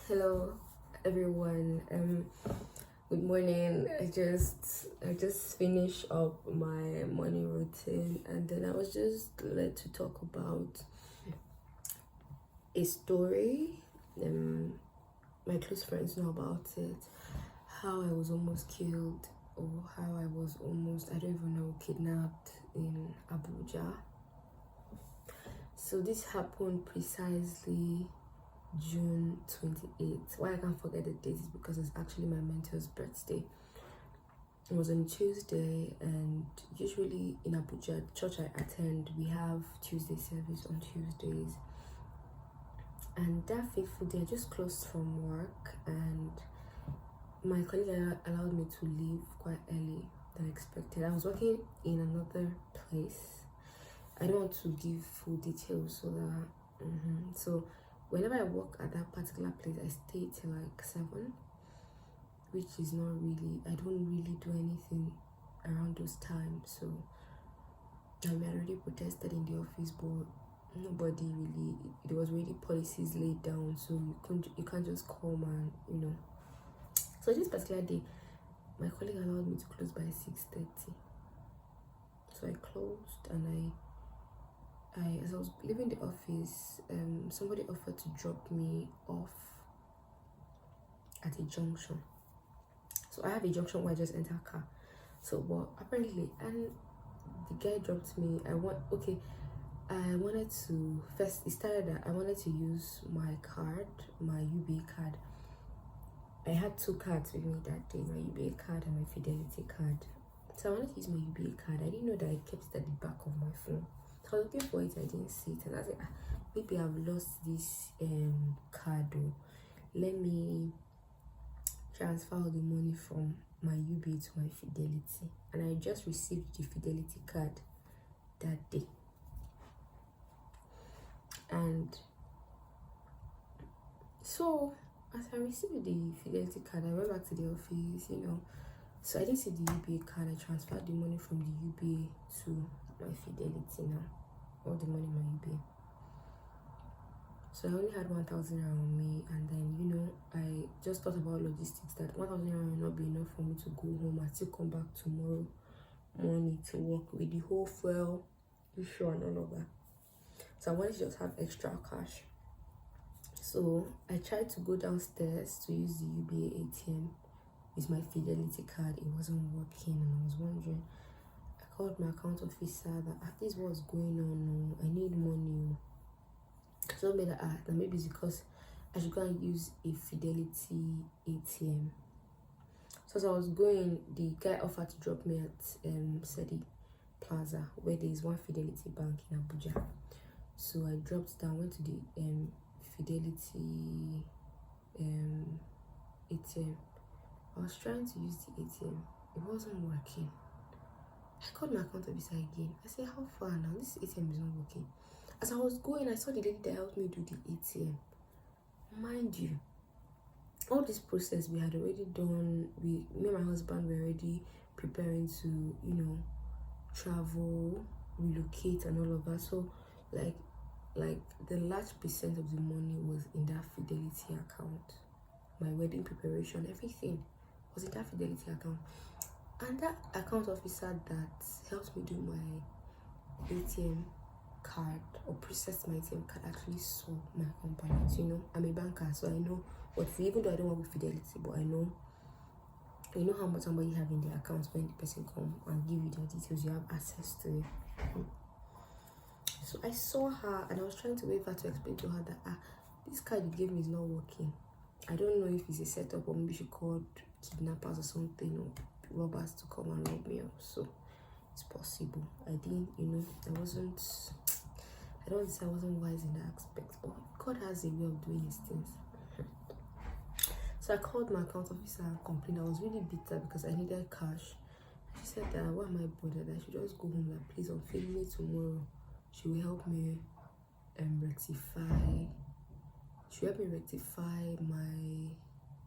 Hello, everyone. Good morning. I just finished up my morning routine, and then I was just led to talk about a story. My close friends know about it. How I was almost killed, or how I was almost, I don't even know, kidnapped in Abuja. So this happened precisely June 28th. Why I can't forget the date is because it's actually my mentor's birthday. It was on Tuesday, and usually in Abuja, the church I attend, we have Tuesday service on Tuesdays. And that fateful day, I just closed from work, and my colleague allowed me to leave quite early than expected. I was working in another place. I don't want to give full details so that so whenever I work at that particular place, I stay till like 7, which is not really, I don't really do anything around those times. So I already protested in the office, but nobody really, there was already policies laid down, so you can't just come and So this particular day, my colleague allowed me to close by 6:30. So I closed, and as I was leaving the office, somebody offered to drop me off at a junction. So I have a junction where I just enter a car. So, but apparently, and the guy dropped me. I wanted to first. It started that I wanted to use my card, my UBA card. I had 2 cards with me that day: my UBA card and my Fidelity card. So I wanted to use my UBA card. I didn't know that I kept it at the back of my phone. So I was looking for it, I didn't see it, and I was like, maybe I've lost this card, or let me transfer all the money from my UBA to my Fidelity. And I just received the Fidelity card that day. And so as I received the Fidelity card, I went back to the office, So I didn't see the UBA card. I transferred the money from the UBA to my Fidelity now. All the money in my UBA. So I only had 1,000 on me, and then I just thought about logistics, that 1,000 will not be enough for me to go home. I still come back tomorrow morning to work with the whole fuel issue and all of that. So I wanted to just have extra cash. So I tried to go downstairs to use the UBA ATM with my Fidelity card. It wasn't working, and I was wondering. I called my account officer that this was going on. I need money. So I made that maybe it's because I should go and use a Fidelity ATM. So as I was going, the guy offered to drop me at Sedi Plaza, where there is one Fidelity bank in Abuja. So I dropped down, went to the Fidelity ATM. I was trying to use the ATM. It wasn't working. I called my account officer again. I said, how far now? This ATM is not working. As I was going, I saw the lady that helped me do the ATM. Mind you, all this process we had already done. Me and my husband were already preparing to, travel, relocate, and all of that. So, like the large percent of the money was in that Fidelity account. My wedding preparation, everything was in that Fidelity account. And that account officer that helps me do my ATM card or process my ATM card actually saw my components. I'm a banker, so I know what, even though I don't work with Fidelity, but I know how much somebody have in their account. When the person come and give you their details, you have access to it. So I saw her, and I was trying to wait for her to explain to her that this card you gave me is not working. I don't know if it's a setup, or maybe she called kidnappers or something, or robbers to come and rob me. So it's possible. I didn't, I wasn't wise in that aspect, but God has a way of doing his things. So I called my account officer and complained. I was really bitter because I needed cash. She said that, why am I bothered? I should just go home. Like, please, I'm feeling me tomorrow. She will help me rectify. She will help me rectify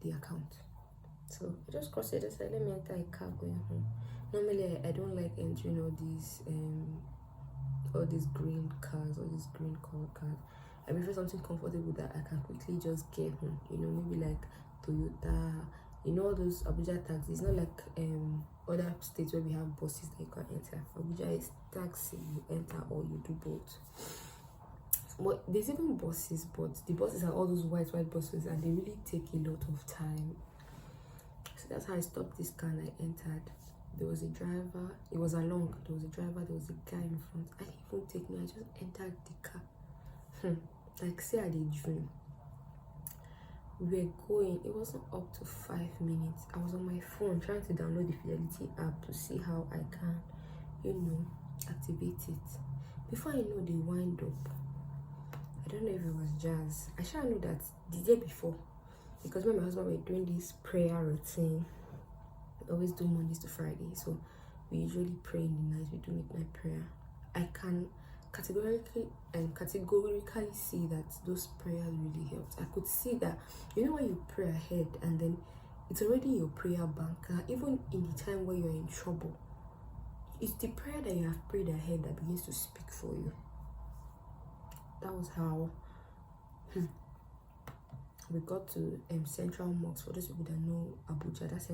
the account. So I just crossed it. I said, let me enter a car going home. Normally, I don't like entering all these green cars, all these green colored cars. I prefer something comfortable that I can quickly just get home. You know, maybe like Toyota. You know, all those Abuja taxis. Not like other states where we have buses that you can enter. Abuja is taxi, you enter or you do both. But there's even buses, but the buses are all those white buses, and they really take a lot of time. So that's how I stopped this car and I entered. There was a driver. It was along. There was a driver. There was a guy in front. I didn't even take me. I just entered the car. Like say I did dream. We were going. It wasn't up to 5 minutes. I was on my phone trying to download the Fidelity app to see how I can, you know, activate it. Before I know, they wind up. I don't know if it was jazz. I sure know that the day before, because when my husband were doing this prayer routine, we always do Mondays to Friday, so we usually pray in the night. We do midnight prayer. I can categorically see that those prayers really helped. I could see that, you know, when you pray ahead and then it's already your prayer banker, even in the time where you're in trouble, it's the prayer that you have prayed ahead that begins to speak for you. That was how we got to Central Mosque. For those people that know Abuja, that's